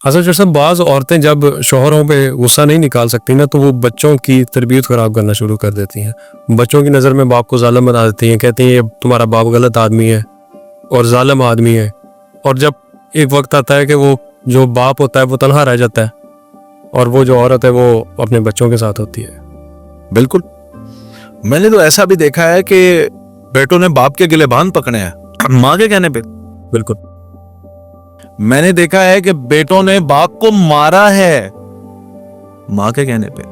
अच्छा जैसे बाज़ औरतें जब शौहरों पे गुस्सा नहीं निकाल सकती ना, तो वो बच्चों की तरबियत ख़राब करना शुरू कर देती हैं। बच्चों की नज़र में बाप को ज़ालिम बना देती हैं, कहती हैं ये तुम्हारा बाप गलत आदमी है और ज़ालिम आदमी है। और जब एक वक्त आता है कि वो जो बाप होता है वो तन्हा रह जाता है और वो जो औरत है वो अपने बच्चों के साथ होती है। बिल्कुल, मैंने तो ऐसा भी देखा है कि बेटों ने बाप के गिलेबान पकड़े हैं माँ के कहने पे। बिल्कुल, मैंने देखा है कि बेटों ने बाप को मारा है माँ के कहने पे।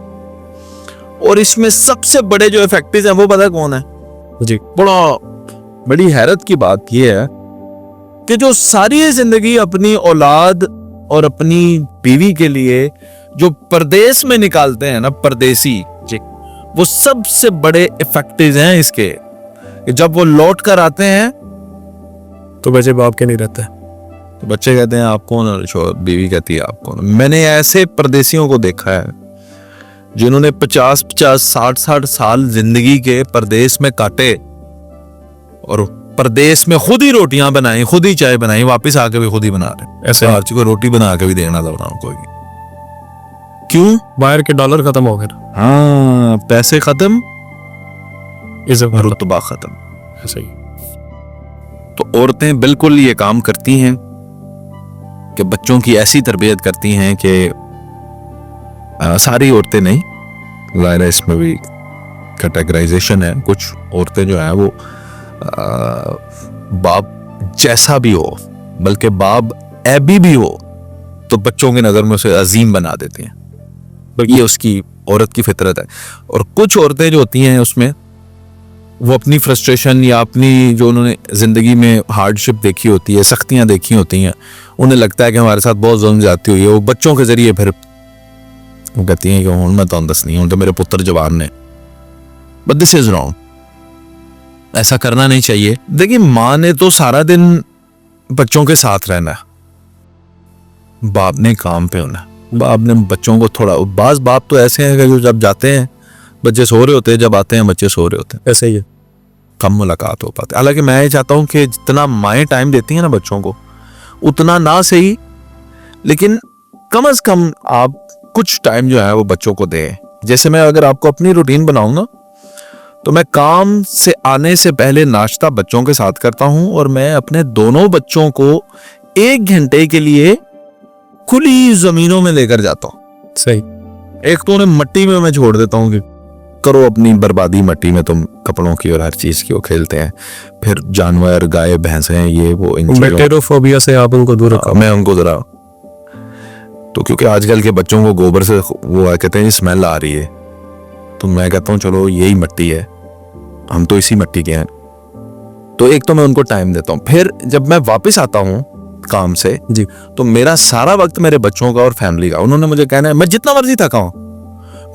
और इसमें सबसे बड़े जो इफेक्टिव हैं वो पता कौन है जी। बड़ी हैरत की बात यह है कि जो सारी जिंदगी अपनी औलाद और अपनी बीवी के लिए जो परदेश में निकालते हैं ना परदेसी जी, वो सबसे बड़े इफेक्टिव हैं इसके। जब वो लौट कर आते हैं तो बच्चे बाप के नहीं रहते। तो बच्चे कहते हैं आप कौन, और बीवी कहती है आप कौन। मैंने ऐसे परदेसियों को देखा है जिन्होंने 50-50, 60-60 साल जिंदगी के परदेश में काटे और परदेश में खुद ही रोटियां बनाई, खुद ही चाय बनाई, वापस आके भी खुद ही बना रहे। ऐसे हर चीज को रोटी बना के भी देना था बनाओ कोई। क्यों? बाहर के डॉलर खत्म हो गए। हाँ, पैसे खत्म, इज्जत रुतबा खत्म। ऐसा ही। तो औरतें बिल्कुल ये काम करती हैं कि बच्चों की ऐसी तरबियत करती हैं कि सारी औरतें नहीं, ज़ाहिर है इसमें भी कैटेगराइजेशन है। कुछ औरतें जो हैं वो बाप जैसा भी हो, बल्कि बाप ऐबी भी हो, तो बच्चों की नज़र में उसे अजीम बना देती हैं। तो ये उसकी औरत की फितरत है। और कुछ औरतें जो होती हैं उसमें वो अपनी फ्रस्ट्रेशन या अपनी जो उन्होंने ज़िंदगी में हार्डशिप देखी होती है, सख्तियाँ देखी होती हैं, उन्हें लगता है कि हमारे साथ बहुत जुल्म जाती हुई है, वो बच्चों के ज़रिए फिर वो कहती हैं कि हूँ मैं तो दस नहीं हूँ, तो मेरे पुत्र जवान ने। बट दिस इज़ रॉन्ग, ऐसा करना नहीं चाहिए। देखिए, माँ ने तो सारा दिन बच्चों के साथ रहना है, बाप ने काम पे होना है। बाप ने बच्चों को थोड़ा, बाज़ बाप तो ऐसे हैं कि जो जब जाते हैं बच्चे सो रहे होते हैं, जब आते हैं बच्चे सो रहे होते हैं। ऐसे ही है। कम मुलाकात हो पाती है। हालांकि मैं ये चाहता हूँ कि जितना माएँ टाइम देती हैं ना बच्चों को, उतना ना सही, लेकिन कम से कम आप कुछ टाइम जो है वो बच्चों को दें। जैसे मैं अगर आपको अपनी रूटीन बनाऊंगा तो मैं काम से आने से पहले नाश्ता बच्चों के साथ करता हूं और मैं अपने दोनों बच्चों को 1 घंटे के लिए खुली जमीनों में लेकर जाता हूं। सही। एक तो उन्हें मट्टी में मैं छोड़ देता हूं कि करो अपनी बर्बादी मट्टी में, तुम कपड़ों की और हर चीज की वो खेलते हैं। फिर जानवर, गाय, भैंसें, ये वो, इन बैक्टीरियोफोबिया से आप उनको दूर रखो। मैं उनको जरा, तो क्योंकि आजकल के बच्चों को गोबर से वो कहते हैं स्मेल आ रही है, तो मैं कहता हूँ चलो यही मिट्टी है, हम तो इसी मिट्टी के हैं। तो एक तो मैं उनको टाइम देता हूँ। फिर जब मैं वापस आता हूँ काम से जी, तो मेरा सारा वक्त मेरे बच्चों का और फैमिली का। उन्होंने मुझे कहना है, मैं जितना मर्जी थका हूँ,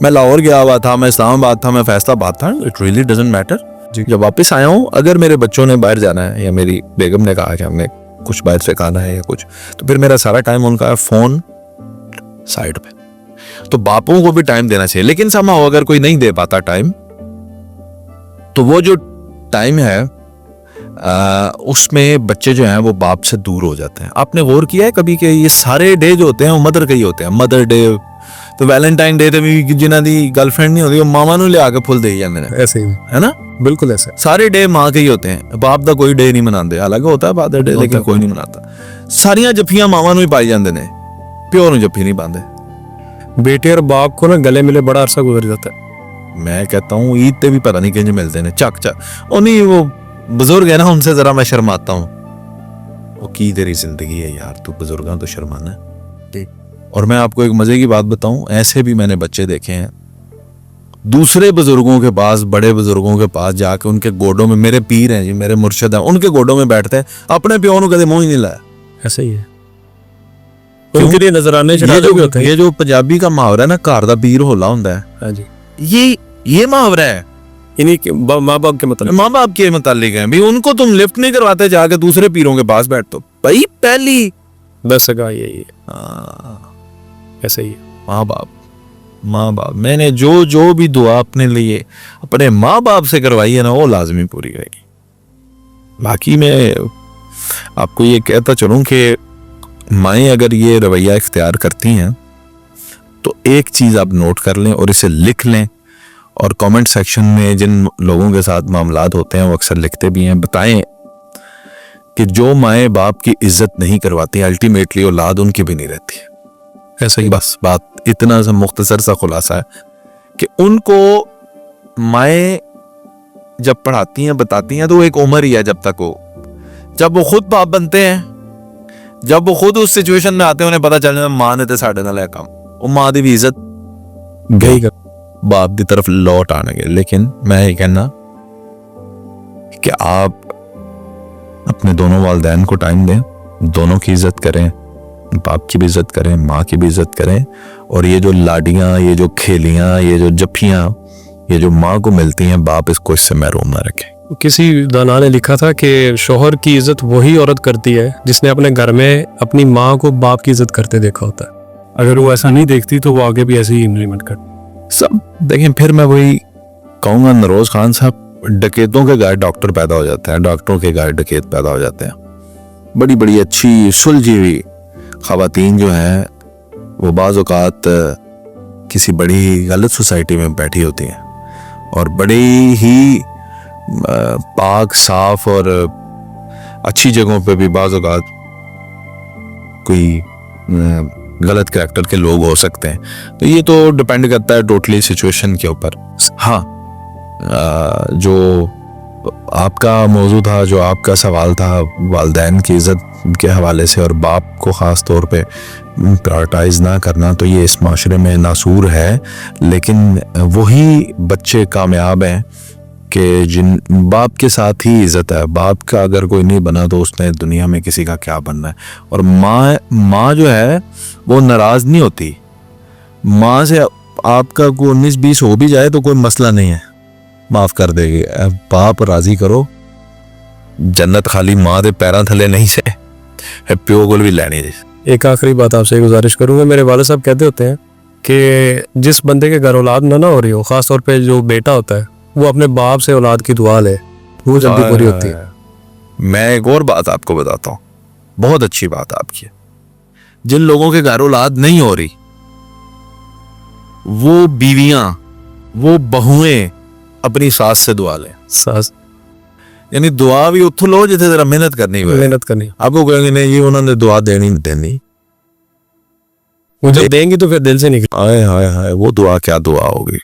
मैं लाहौर गया हुआ था, मैं इस्लामाबाद था, मैं फैसलाबाद था, इट रियली डजंट मैटर। जब वापस आया हूँ, अगर मेरे बच्चों ने बाहर जाना है या मेरी बेगम ने कहा कि हमने कुछ बाहर से खाना है या कुछ, तो फिर मेरा सारा टाइम उनका है फोन साइड पे। तो बापों को भी टाइम देना चाहिए, लेकिन समहाउ अगर कोई नहीं दे पाता टाइम, तो वो जो टाइम है उसमें बच्चे जो हैं वो बाप से दूर हो जाते हैं। आपने गौर किया है कभी कि ये सारे डे जो होते हैं वो मदर के ही होते हैं? मदर डे, तो वैलेंटाइन डे ते भी जिन्हां दी गर्लफ्रेंड नहीं होती वो मामा नूं लिया के फुल दे जांदे ने। ऐसे ही है ना? बिल्कुल ऐसे। सारे डे माँ के ही होते हैं, बाप दा कोई डे नहीं मनाते। हालांकि होता है फादर डे, लेकिन कोई नहीं मनाता। सारियां जफ्फियां मामा नूं ही पाई जांदे ने, प्यो नूं जफ्फी नहीं पांदे। बेटे और बाप को ना गले मिले बड़ा अरसा गुजर जाता है। मैं कहता हूँ ईद पे भी पता नहीं किंज मिलते ने, चक चक। और नहीं, वो बुजुर्ग है ना, उनसे जरा मैं शर्माता हूँ। वो की तेरी जिंदगी है यार, तू बुजुर्गां तो शर्माना है। और मैं आपको एक मजे की बात बताऊं, ऐसे भी मैंने बच्चे देखे हैं दूसरे बुजुर्गों के पास, बड़े बुजुर्गों के पास जाके उनके गोडों में, मेरे पीर हैं जी, मेरे मुर्शिद हैं, उनके गोडों में बैठते हैं, अपने प्यो नूं कदे मुंह ही नहीं लाया। ऐसे ही है। उनके लिए नजराने चढ़ाते भी होते हैं। ये जो पंजाबी का मुहावरा है ना, घर दा पीर होला हुंदा है। हाँ जी, ये मुहावरा है इन्हीं के माँ बाप के मतलब, माँ बाप के मुतालिक है भी। उनको तुम लिफ्ट नहीं करवाते, जाके दूसरे पीरों के पास बैठ। तो भाई पहली 10 सगा यही है। ऐसे ही है। माँ बाप मैंने जो भी दुआ अपने लिए अपने माँ बाप से करवाई है ना, वो लाजमी पूरी रहेगी। बाकी मैं आपको ये कहता चलूं कि माएँ अगर ये रवैया इख्तियार करती हैं तो एक चीज़ आप नोट कर लें और इसे लिख लें, और कमेंट सेक्शन में जिन लोगों के साथ मामलात होते हैं वो अक्सर लिखते भी हैं, बताएं कि जो माएँ बाप की इज्जत नहीं करवाती अल्टीमेटली औलाद उनकी भी नहीं रहती है। ऐसा ही बस बात इतना सा मुख्तसर सा खुलासा है कि उनको माएँ जब पढ़ाती हैं बताती हैं तो वो एक उम्र ही है जब वो खुद बाप बनते हैं, जब वो खुद उस सिचुएशन में आते हैं, उन्हें पता चल जाता है मां ने तो साढ़े नाल काम, वो मां दी भी इज्जत गई कर बाप की तरफ लौट आने। लेकिन मैं ये कहना कि आप अपने दोनों वालिदैन को टाइम दें, दोनों की इज्जत करें, बाप की भी इज्जत करें, माँ की भी इज्जत करें, और ये जो लाडियाँ, ये जो खेलियाँ, ये जो जफ्फियाँ, ये जो माँ को मिलती हैं, बाप इसको इससे महरूम ना रखे। किसी दाना ने लिखा था कि शौहर की इज्जत वही औरत करती है जिसने अपने घर में अपनी माँ को बाप की इज्जत करते देखा होता है। अगर वो ऐसा नहीं देखती तो वो आगे भी ऐसे ही इम्प्लीमेंट कर सब देखें। फिर मैं वही कहूँगा, नरोज खान साहब, डकैतों के घर डॉक्टर पैदा हो जाते हैं, डॉक्टरों के घर डकैत पैदा हो जाते हैं। बड़ी बड़ी अच्छी सुलझी हुई ख़वातीन जो हैं वो बाज़ औक़ात किसी बड़ी गलत सोसाइटी में बैठी होती हैं और बड़ी ही पाक साफ और अच्छी जगहों पे भी बाज़ औक़ात कोई गलत करैक्टर के लोग हो सकते हैं। तो ये तो डिपेंड करता है टोटली सिचुएशन के ऊपर। हाँ, जो आपका मौजू था, जो आपका सवाल था वालिदैन की इज़्ज़त के हवाले से और बाप को ख़ास तौर पे प्रायोरिटाइज़ ना करना, तो ये इस माशरे में नासूर है। लेकिन वही बच्चे कामयाब हैं कि जिन बाप के साथ ही इज़्ज़त है। बाप का अगर कोई नहीं बना तो उसने दुनिया में किसी का क्या बनना है। और माँ जो है वो नाराज़ नहीं होती। माँ से आपका कोई 19-20 हो भी जाए तो कोई मसला नहीं है, माफ़ कर देगी। बाप राज़ी करो, जन्नत खाली माँ के पैरों थले नहीं से प्यो को भी लैनी। एक आखिरी बात आपसे गुजारिश करूंगा, मेरे वाले साहब कहते होते हैं कि जिस बंदे के घर औलाद ना हो रही हो, ख़ास तौर पे जो बेटा होता है, वो अपने बाप से औलाद की दुआ ले, वो जल्दी पूरी होती है। मैं एक और बात आपको बताता हूँ, बहुत अच्छी बात आपकी है। जिन लोगों के घर औलाद नहीं हो रही, वो बीवियां, वो बहुएं अपनी सास से दुआ लें। सास यानी दुआ भी उतो लो जिथे जरा मेहनत करनी है। मेहनत करनी, आपको कहेंगे नहीं, ये उन्होंने दुआ देनी देनी, वो जब देंगी तो फिर दिल से निकल। हाय हाय हाय, वो दुआ क्या दुआ होगी।